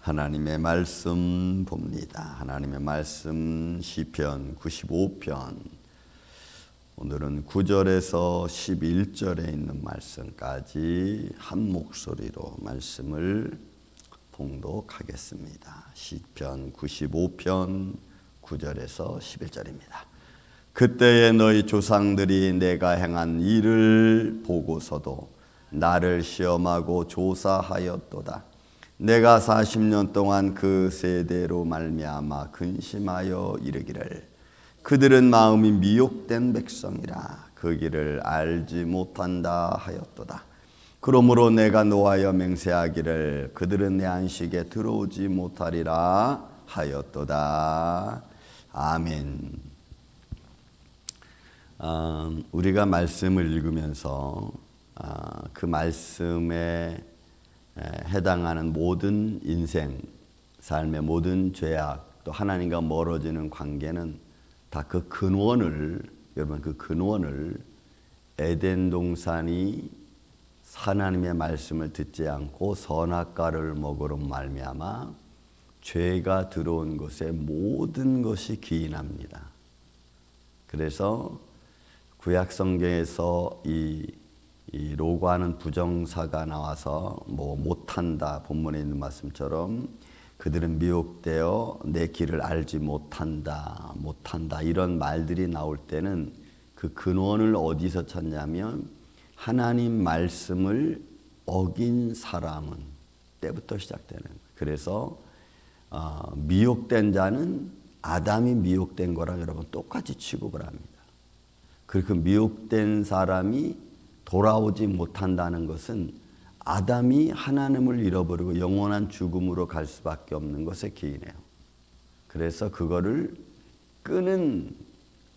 하나님의 말씀 봅니다. 하나님의 말씀 시편 95편 오늘은 9절에서 11절에 있는 말씀까지 한 목소리로 말씀을 봉독하겠습니다. 시편 95편 9절에서 11절입니다. 그때에 너희 조상들이 내가 행한 일을 보고서도 나를 시험하고 조사하였도다. 내가 40년 동안 그 세대로 말미암아 근심하여 이르기를 그들은 마음이 미혹된 백성이라 그 길을 알지 못한다 하였도다. 그러므로 내가 노하여 맹세하기를 그들은 내 안식에 들어오지 못하리라 하였도다. 아멘. 우리가 말씀을 읽으면서 그 말씀에 해당하는 모든 인생, 삶의 모든 죄악, 또 하나님과 멀어지는 관계는 다 그 근원을, 여러분 그 근원을 에덴 동산이 하나님의 말씀을 듣지 않고 선악과를 먹으로 말미암아 죄가 들어온 것에 모든 것이 기인합니다. 그래서 구약 성경에서 이 로고하는 부정사가 나와서 못한다, 본문에 있는 말씀처럼 그들은 미혹되어 내 길을 알지 못한다 이런 말들이 나올 때는 그 근원을 어디서 찾냐면 하나님 말씀을 어긴 사람은 때부터 시작되는 거예요. 그래서 미혹된 자는 아담이 미혹된 거랑 여러분 똑같이 취급을 합니다. 그 미혹된 사람이 돌아오지 못한다는 것은 아담이 하나님을 잃어버리고 영원한 죽음으로 갈 수밖에 없는 것에 기인해요. 그래서 그거를 끄는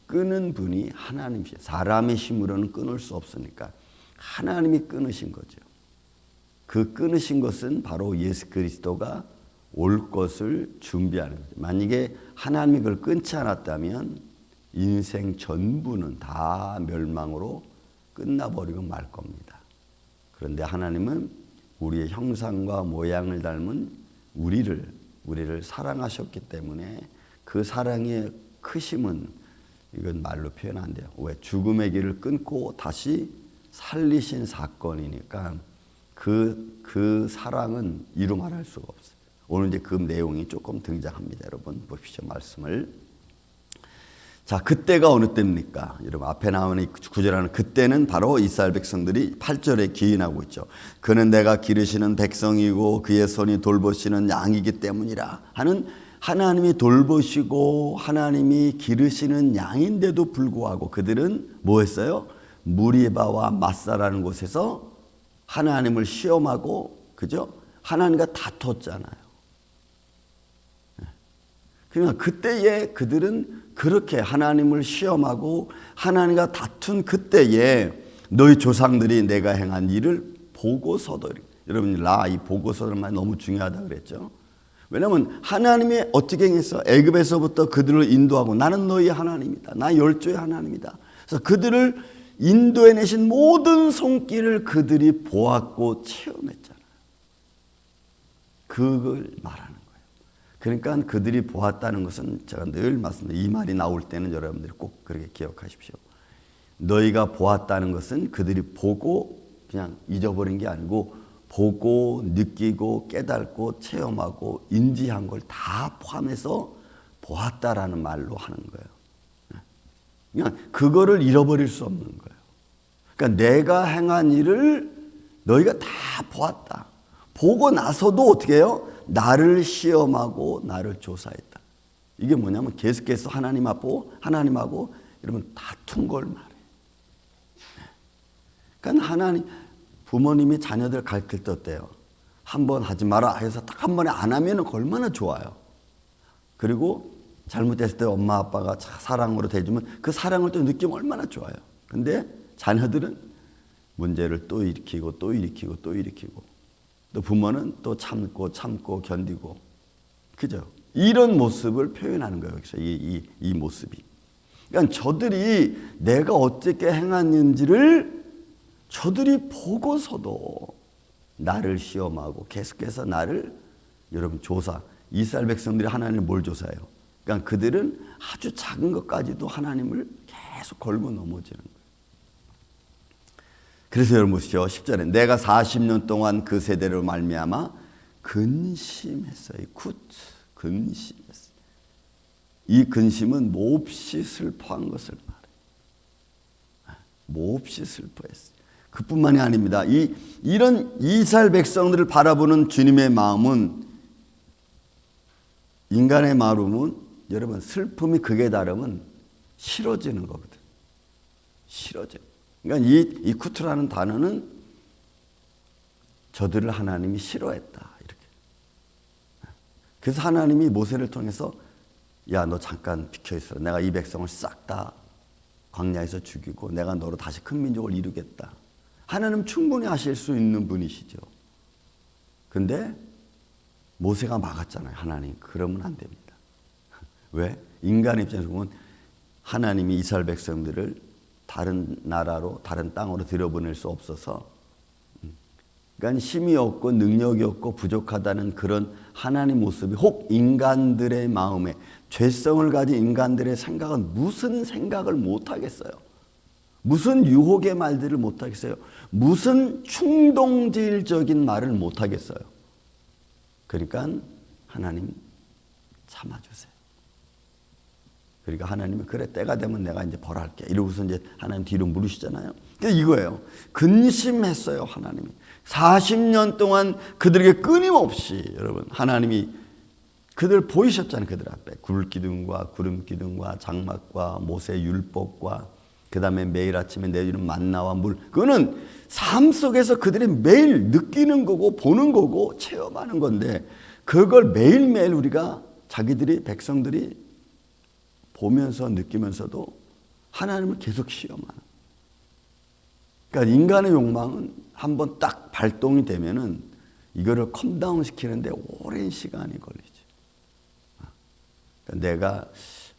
분이 하나님이시죠. 사람의 힘으로는 끊을 수 없으니까 하나님이 끊으신 거죠. 그 끊으신 것은 바로 예수 그리스도가 올 것을 준비하는 거죠. 만약에 하나님이 그걸 끊지 않았다면 인생 전부는 다 멸망으로 끝나버리고 말 겁니다. 그런데 하나님은 우리의 형상과 모양을 닮은 우리를 사랑하셨기 때문에 그 사랑의 크심은 이건 말로 표현 안 돼요. 왜? 죽음의 길을 끊고 다시 살리신 사건이니까 그 사랑은 이루 말할 수가 없어요. 오늘 이제 그 내용이 조금 등장합니다. 여러분 보십시오. 말씀을. 자, 그때가 어느 때입니까? 여러분 앞에 나오는 구절하는 그때는 바로 이스라엘 백성들이 8절에 기인하고 있죠. 그는 내가 기르시는 백성이고 그의 손이 돌보시는 양이기 때문이라 하는 하나님이 돌보시고 하나님이 기르시는 양인데도 불구하고 그들은 뭐 했어요? 무리바와 마사라는 곳에서 하나님을 시험하고 그죠? 하나님과 다퉜잖아요. 그러니까 그때에 그들은 그렇게 하나님을 시험하고 하나님과 다툰 그때에 너희 조상들이 내가 행한 일을 보고서도, 여러분 이 보고서는 말 너무 중요하다 그랬죠. 왜냐하면 하나님이 어떻게 행했어? 애굽에서부터 그들을 인도하고 나는 너희 하나님이다. 나 열조의 하나님이다. 그래서 그들을 인도해내신 모든 손길을 그들이 보았고 체험했잖아요. 그걸 말하는 거예요. 그러니까 그들이 보았다는 것은 제가 늘 말씀드립니다. 이 말이 나올 때는 여러분들이 꼭 그렇게 기억하십시오. 너희가 보았다는 것은 그들이 보고 그냥 잊어버린 게 아니고 보고 느끼고 깨닫고 체험하고 인지한 걸 다 포함해서 보았다라는 말로 하는 거예요. 그냥 그거를 잃어버릴 수 없는 거예요. 그러니까 내가 행한 일을 너희가 다 보았다. 보고 나서도 어떻게 해요? 나를 시험하고 나를 조사했다. 이게 뭐냐면 계속해서 하나님하고 여러분 다툰 걸 말해요. 그러니까 하나님 부모님이 자녀들 가르칠 때 어때요? 한 번 하지 마라 해서 딱 한 번에 안 하면 얼마나 좋아요. 그리고 잘못했을 때 엄마 아빠가 사랑으로 대주면 그 사랑을 또 느끼면 얼마나 좋아요. 근데 자녀들은 문제를 또 일으키고 또 부모는 또 참고 견디고, 그죠? 이런 모습을 표현하는 거예요. 여기서 이 모습이. 그러니까 저들이 내가 어떻게 행했는지를 저들이 보고서도 나를 시험하고 계속해서 나를 여러분 조사. 이스라엘 백성들이 하나님을 뭘 조사해요? 그러니까 그들은 아주 작은 것까지도 하나님을 계속 걸고 넘어지는 거예요. 그래서 여러분 보시죠. 10절에 내가 40년 동안 그 세대로 말미암아 근심했어요. 근심했어요. 이 근심은 몹시 슬퍼한 것을 말해요. 몹시 슬퍼했어요. 그뿐만이 아닙니다. 이런 이스라엘 백성들을 바라보는 주님의 마음은, 인간의 마음은 여러분 슬픔이 극에 달하면 싫어지는 거거든. 싫어져. 그러니까 이 쿠트라는 단어는 저들을 하나님이 싫어했다 이렇게. 그래서 하나님이 모세를 통해서 야, 너 잠깐 비켜 있어. 내가 이 백성을 싹 다 광야에서 죽이고 내가 너로 다시 큰 민족을 이루겠다. 하나님 충분히 하실 수 있는 분이시죠. 근데 모세가 막았잖아요. 하나님 그러면 안 됩니다. 왜? 인간의 입장에서 보면 하나님이 이스라엘 백성들을 다른 나라로 다른 땅으로 들여보낼 수 없어서, 그러니까 힘이 없고 능력이 없고 부족하다는 그런 하나님 모습이 혹 인간들의 마음에, 죄성을 가진 인간들의 생각은 무슨 생각을 못하겠어요? 무슨 유혹의 말들을 못하겠어요? 무슨 충동질적인 말을 못하겠어요? 그러니까 하나님 참아주세요. 그러니까 하나님은 그래 때가 되면 내가 이제 벌할게 이러고서 이제 하나님 뒤로 물으시잖아요. 그러니까 이거예요. 근심했어요. 하나님이 40년 동안 그들에게 끊임없이, 여러분 하나님이 그들 보이셨잖아요. 그들 앞에 굴기둥과 구름기둥과 장막과 모세 율법과 그 다음에 매일 아침에 내주는 만나와 물, 그거는 삶 속에서 그들이 매일 느끼는 거고 보는 거고 체험하는 건데, 그걸 매일매일 우리가 자기들이 백성들이 보면서 느끼면서도 하나님을 계속 시험하는. 그러니까 인간의 욕망은 한번 딱 발동이 되면은 이거를 컴다운 시키는데 오랜 시간이 걸리죠. 그러니까 내가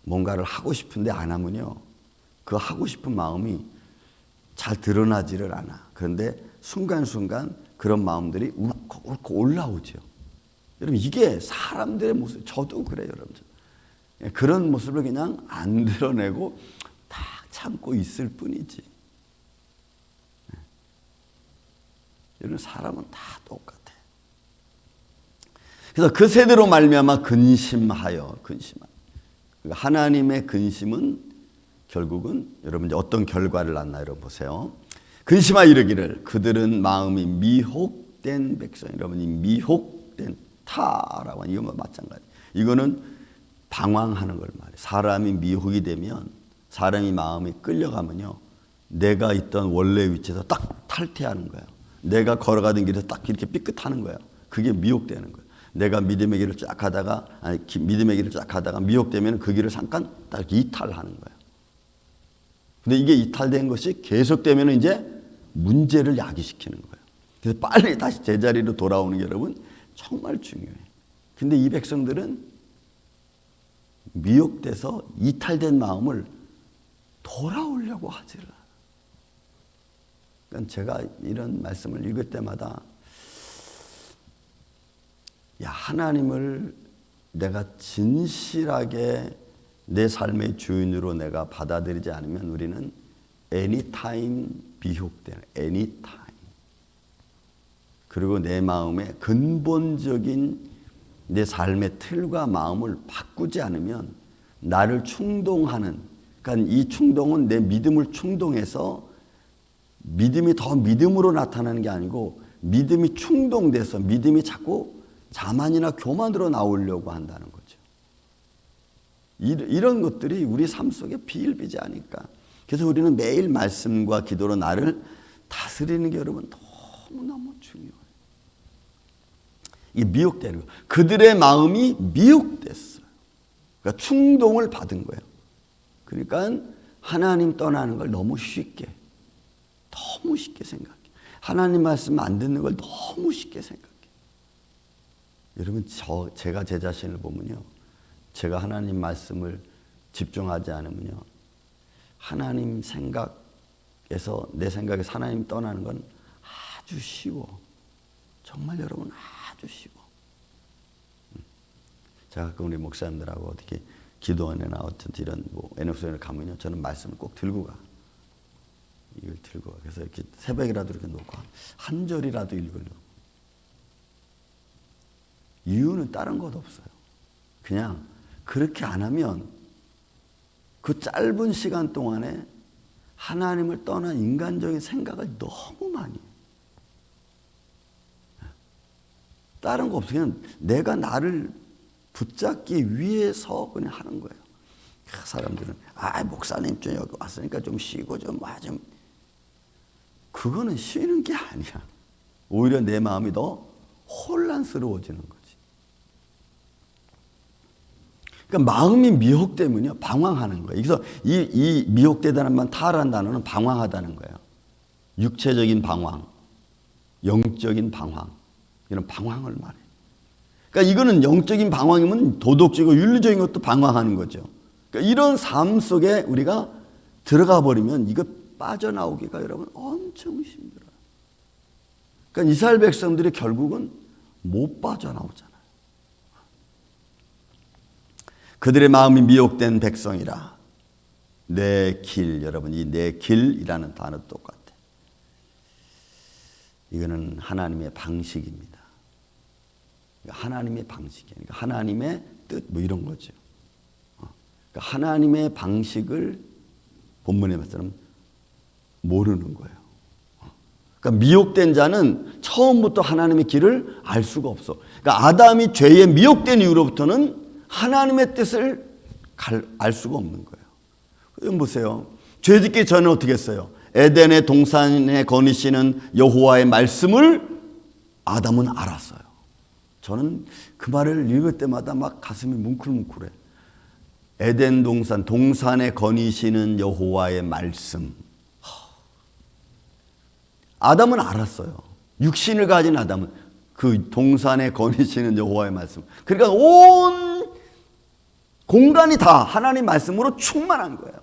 뭔가를 하고 싶은데 안 하면요, 그 하고 싶은 마음이 잘 드러나지를 않아. 그런데 순간순간 그런 마음들이 울컥울컥 올라오죠. 여러분 이게 사람들의 모습, 저도 그래요. 여러분 그런 모습을 그냥 안 드러내고 딱 참고 있을 뿐이지. 여러분 사람은 다 똑같아. 그래서 그 세대로 말미암아 근심하여. 하나님의 근심은 결국은 여러분 이제 어떤 결과를 낳나 여러분 보세요. 근심하여 이르기를 그들은 마음이 미혹된 백성. 여러분 이 미혹된 타라고 하는 이거만 마찬가지. 이거는 방황하는 걸 말해요. 사람이 미혹이 되면, 사람이 마음이 끌려가면요, 내가 있던 원래 위치에서 딱 탈퇴하는 거예요. 내가 걸어가던 길에서 딱 이렇게 삐끗하는 거예요. 그게 미혹되는 거예요. 내가 믿음의 길을 쫙 하다가, 믿음의 길을 쫙 하다가 미혹되면 그 길을 잠깐 딱 이탈하는 거예요. 근데 이게 이탈된 것이 계속되면 이제 문제를 야기시키는 거예요. 그래서 빨리 다시 제자리로 돌아오는 게 여러분 정말 중요해요. 근데 이 백성들은 미혹돼서 이탈된 마음을 돌아오려고 하지를 않아요. 그러니까 제가 이런 말씀을 읽을 때마다, 야, 하나님을 내가 진실하게 내 삶의 주인으로 내가 받아들이지 않으면 우리는 anytime 미혹되는, anytime. 그리고 내 마음의 근본적인 내 삶의 틀과 마음을 바꾸지 않으면 나를 충동하는, 그러니까 이 충동은 내 믿음을 충동해서 믿음이 더 믿음으로 나타나는 게 아니고 믿음이 충동돼서 믿음이 자꾸 자만이나 교만으로 나오려고 한다는 거죠. 이런 것들이 우리 삶 속에 비일비재 하니까. 그래서 우리는 매일 말씀과 기도로 나를 다스리는 게 여러분 너무너무 중요해요. 이 미혹되는 거. 그들의 마음이 미혹됐어요. 그러니까 충동을 받은 거예요. 그러니까 하나님 떠나는 걸 너무 쉽게 생각해. 하나님 말씀 안 듣는 걸 너무 쉽게 생각해. 여러분 제가 제 자신을 보면요, 제가 하나님 말씀을 집중하지 않으면요, 하나님 생각에서, 내 생각에서 하나님 떠나는 건 아주 쉬워. 정말 여러분 아주 쉬워. 제가 가끔 우리 목사님들하고 어떻게 기도원이나 어떤 이런 뭐 애녹수련을 가면요, 저는 말씀을 꼭 들고 가. 이걸 들고 가. 그래서 이렇게 새벽이라도 이렇게 놓고 한 절이라도 읽으려고. 이유는 다른 것 없어요. 그냥 그렇게 안 하면 그 짧은 시간 동안에 하나님을 떠난 인간적인 생각을 너무 많이 해요. 다른 거 없어요. 그냥 내가 나를 붙잡기 위해서 그냥 하는 거예요. 사람들은 목사님 좀 여기 왔으니까 좀 쉬고 좀 그거는 쉬는 게 아니야. 오히려 내 마음이 더 혼란스러워지는 거지. 그러니까 마음이 미혹되면요, 방황하는 거예요. 그래서 이 미혹되다는 말, 타라는 단어는 방황하다는 거예요. 육체적인 방황, 영적인 방황, 이런 방황을 말해요. 그러니까 이거는 영적인 방황이면 도덕적이고 윤리적인 것도 방황하는 거죠. 그러니까 이런 삶 속에 우리가 들어가 버리면 이거 빠져나오기가 여러분 엄청 힘들어요. 그러니까 이스라엘 백성들이 결국은 못 빠져나오잖아요. 그들의 마음이 미혹된 백성이라. 내 길, 여러분 이 내 길이라는 단어 똑같아. 이거는 하나님의 방식입니다. 하나님의 방식이에요. 그러니까 하나님의 뜻 뭐 이런 거죠. 그러니까 하나님의 방식을 본문에 말처럼 모르는 거예요. 그러니까 미혹된 자는 처음부터 하나님의 길을 알 수가 없어. 그러니까 아담이 죄에 미혹된 이후로부터는 하나님의 뜻을 알 수가 없는 거예요. 여러분 보세요. 죄 짓기 전에 어떻게 했어요? 에덴의 동산에 거니시는 여호와의 말씀을 아담은 알았어요. 저는 그 말을 읽을 때마다 막 가슴이 뭉클뭉클해. 에덴 동산에 거니시는 여호와의 말씀. 아담은 알았어요. 육신을 가진 아담은 그 동산에 거니시는 여호와의 말씀. 그러니까 온 공간이 다 하나님 말씀으로 충만한 거예요.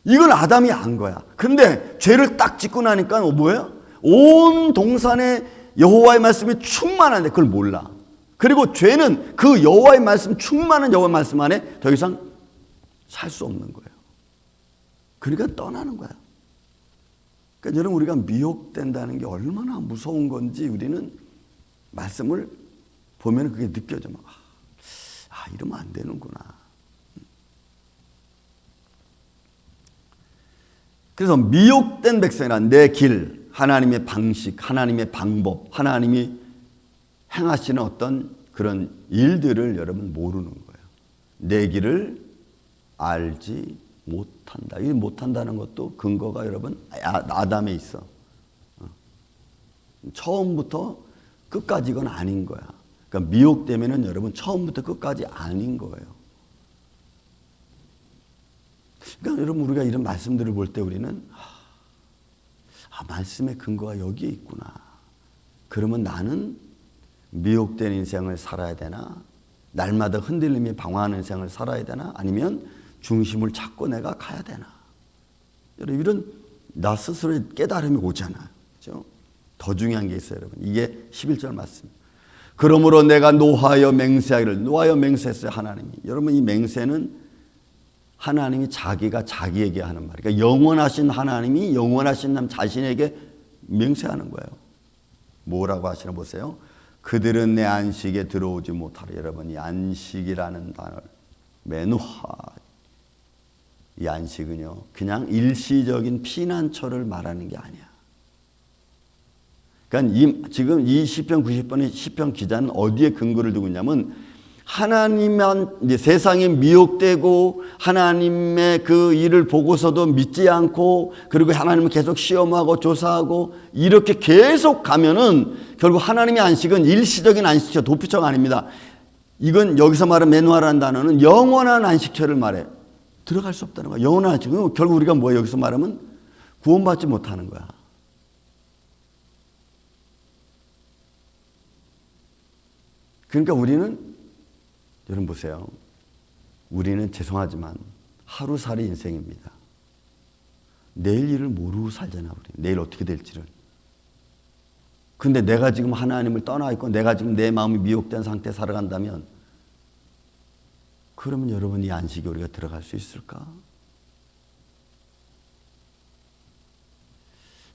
이걸 아담이 안 거야. 근데 죄를 딱 짓고 나니까 뭐예요? 온 동산에 여호와의 말씀이 충만한데 그걸 몰라. 그리고 죄는 그 여호와의 말씀, 충만한 여호와의 말씀 안에 더 이상 살 수 없는 거예요. 그러니까 떠나는 거야. 그러니까 여러분 우리가 미혹된다는 게 얼마나 무서운 건지 우리는 말씀을 보면 그게 느껴져. 막 이러면 안 되는구나. 그래서 미혹된 백성이란 내 길, 하나님의 방식, 하나님의 방법, 하나님이 행하시는 어떤 그런 일들을 여러분 모르는 거예요. 내 길을 알지 못한다. 이 못한다는 것도 근거가 여러분 아담에 있어. 처음부터 끝까지 이건 아닌 거야. 그러니까 미혹되면은 여러분 처음부터 끝까지 아닌 거예요. 그러니까 여러분 우리가 이런 말씀들을 볼 때 우리는 말씀의 근거가 여기에 있구나. 그러면 나는 미혹된 인생을 살아야 되나? 날마다 흔들림이 방황하는 인생을 살아야 되나? 아니면 중심을 잡고 내가 가야 되나? 여러분 이런 나 스스로의 깨달음이 오잖아요. 그렇죠? 더 중요한 게 있어요, 여러분. 이게 11절 말씀. 그러므로 내가 노하여 맹세하기를. 노하여 맹세했어요, 하나님이. 여러분 이 맹세는 하나님이 자기가 자기에게 하는 말이에요. 그러니까 영원하신 하나님이 영원하신 남 자신에게 맹세하는 거예요. 뭐라고 하시나 보세요. 그들은 내 안식에 들어오지 못하리. 여러분 이 안식이라는 단어를 메누하, 이 안식은요 그냥 일시적인 피난처를 말하는 게 아니야. 그러니까 지금 이 시편 90번의 시편 기자는 어디에 근거를 두고 있냐면 하나님만 이제 세상에 미혹되고 하나님의 그 일을 보고서도 믿지 않고 그리고 하나님을 계속 시험하고 조사하고 이렇게 계속 가면은 결국 하나님의 안식은 일시적인 안식처, 도피처가 아닙니다. 이건 여기서 말하는 메누아라는 단어는 영원한 안식처를 말해. 들어갈 수 없다는 거야. 영원한 안식은 결국 우리가 뭐야 여기서 말하면 구원받지 못하는 거야. 그러니까 우리는 여러분 보세요. 우리는 죄송하지만 하루살이 인생입니다. 내일 일을 모르고 살잖아. 우리 내일 어떻게 될지를. 근데 내가 지금 하나님을 떠나 있고 내가 지금 내 마음이 미혹된 상태에 살아간다면 그러면 여러분 이 안식에 우리가 들어갈 수 있을까?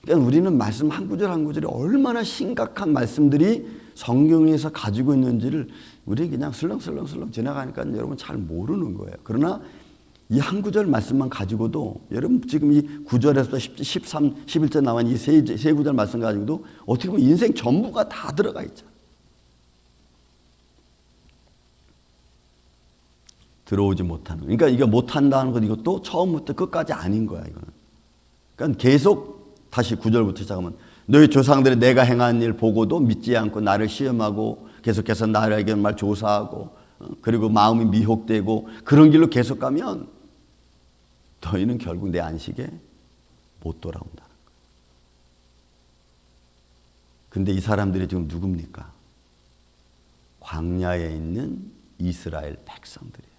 그러니까 우리는 말씀 한 구절 한 구절이 얼마나 심각한 말씀들이 성경에서 가지고 있는지를 우리는 그냥 슬렁슬렁 지나가니까 여러분 잘 모르는 거예요. 그러나 이 한 구절 말씀만 가지고도 여러분 지금 이 9절에서 13, 11절 나온 이 세 구절 말씀 가지고도 어떻게 보면 인생 전부가 다 들어가 있잖아요. 들어오지 못하는. 그러니까 이게 못한다는 것 이것도 처음부터 끝까지 아닌 거야 이거는. 그러니까 계속 다시 9절부터 시작하면 너희 조상들이 내가 행한 일 보고도 믿지 않고 나를 시험하고 계속해서 나에게 말 조사하고 그리고 마음이 미혹되고 그런 길로 계속 가면 너희는 결국 내 안식에 못 돌아온다는 거예요. 근데 이 사람들이 지금 누굽니까? 광야에 있는 이스라엘 백성들이에요.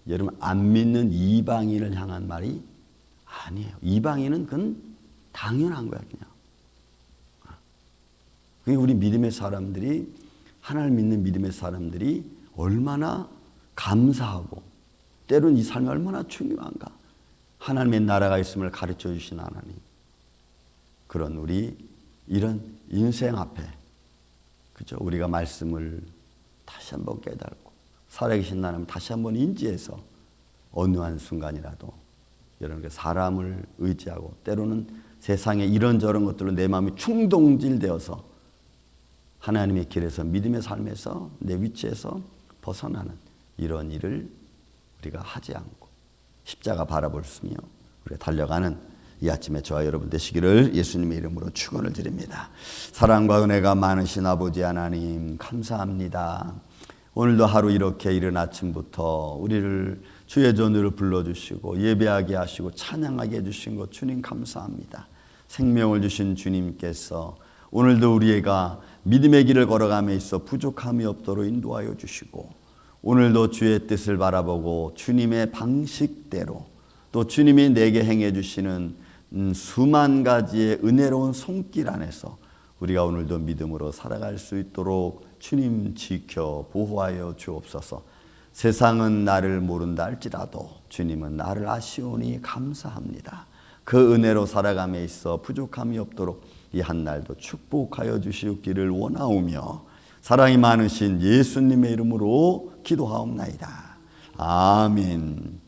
여러분 안 믿는 이방인을 향한 말이 아니에요. 이방인은 그건 당연한 거야 그냥. 그게 우리 믿음의 사람들이 하나님 믿는 믿음의 사람들이 얼마나 감사하고 때로는 이 삶이 얼마나 중요한가. 하나님의 나라가 있음을 가르쳐 주신 하나님. 그런 우리 이런 인생 앞에 그죠? 우리가 말씀을 다시 한번 깨달고 살아계신 하나님 다시 한번 인지해서 어느 한 순간이라도 여러분 사람을 의지하고 때로는 세상에 이런저런 것들로 내 마음이 충동질되어서 하나님의 길에서 믿음의 삶에서 내 위치에서 벗어나는 이런 일을 우리가 하지 않고 십자가 바라보시며 우리가 달려가는 이 아침에 저와 여러분 되시기를 예수님의 이름으로 축원을 드립니다. 사랑과 은혜가 많으신 아버지 하나님 감사합니다. 오늘도 하루 이렇게 이른 아침부터 우리를 주의 전으로 불러주시고 예배하게 하시고 찬양하게 해주신 것 주님 감사합니다. 생명을 주신 주님께서 오늘도 우리가 믿음의 길을 걸어감에 있어 부족함이 없도록 인도하여 주시고 오늘도 주의 뜻을 바라보고 주님의 방식대로 또 주님이 내게 행해 주시는 수만 가지의 은혜로운 손길 안에서 우리가 오늘도 믿음으로 살아갈 수 있도록 주님 지켜 보호하여 주옵소서. 세상은 나를 모른다 할지라도 주님은 나를 아시오니 감사합니다. 그 은혜로 살아감에 있어 부족함이 없도록 이 한날도 축복하여 주시옵기를 원하오며 사랑이 많으신 예수님의 이름으로 기도하옵나이다. 아멘.